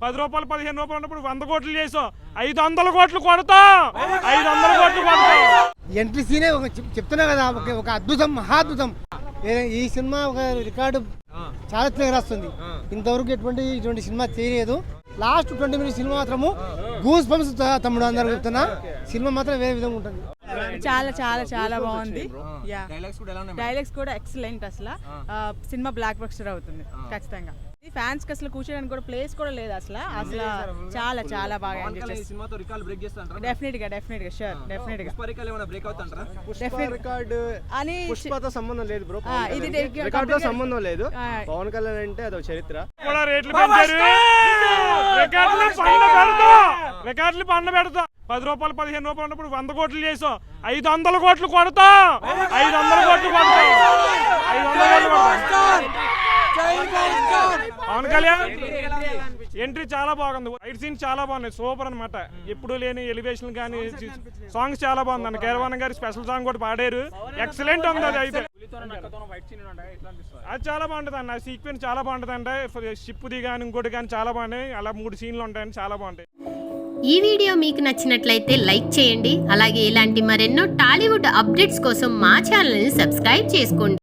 10 రూపాయలు 15 రూపాయలు ఉన్నప్పుడు 100 కోట్లు చేసాం, 500 కోట్లు కొడతాం, 500 కోట్లు కొడతాం. ఎంట్రీ సీనే చెప్తున్నా కదా, ఒక అద్భుతం, మహాద్భుతం. ఈ సినిమా ఒక రికార్డు చాలా రాస్తుంది. ఇంతవరకు ఇటువంటి సినిమా చేయలేదు. లాస్ట్ 20 మినిట్స్ సినిమా మాత్రము గూస్ బంప్స్ తమ్ముడు, అందరూ చెప్తున్నా. సినిమా మాత్రం వేరే విధంగా ఉంటుంది. చాలా చాలా చాలా బాగుంది. డైలాగ్స్ కూడా ఎక్సలెంట్. అసలు సినిమా బ్లాక్ బస్టర్ అవుతుంది ఖచ్చితంగా. ఫ్యాన్స్ కి అసలు కూర్చోడానికి కూడా ప్లేస్ కూడా లేదు. అసలు చాలా చాలా బాగా డెఫినెట్ గా షూర్ డెఫినెట్ గా అని పుష్పతో సంబంధం లేదు బ్రో, ఇది రికార్డుతో సంబంధం లేదు. పవన్ కళ్యాణ్ అంటే అదొక చరిత్ర. రికార్డులు పండ పెడతా. 10 రూపాయలు 15 రూపాయలు ఉన్నప్పుడు 100 కోట్లు చేసాం, 500 కోట్లు కొడతాం, 500 కోట్లు కొడతాం, 500 కోట్లు కొడతాం. పవన్ కళ్యాణ్ ఎంట్రీ చాలా బాగుంది. ఫైట్ సీన్ చాలా బాగున్నాయి, సూపర్ అనమాట. ఎప్పుడు లేని ఎలివేషన్ కానీ సాంగ్స్ చాలా బాగుంది అన్న. కేరవాణి గారి స్పెషల్ సాంగ్ కూడా పాడారు, ఎక్సలెంట్ ఉంది. అది అయితే అది చాలా బాగుంటుంది అన్న. సీక్వెన్స్ చాలా బాగుంటుంది అంటే షిప్ది కానీ ఇంకోటి కానీ చాలా బాగున్నాయి. అలా 3 సీన్లు ఉంటాయని చాలా బాగుంటాయి. ఈ వీడియో మీకు నచ్చినట్లయితే లైక్ చేయండి. అలాగే ఇలాంటి మరెన్నో టాలీవుడ్ అప్డేట్స్ కోసం మా ఛానల్ని సబ్స్క్రైబ్ చేసుకోండి.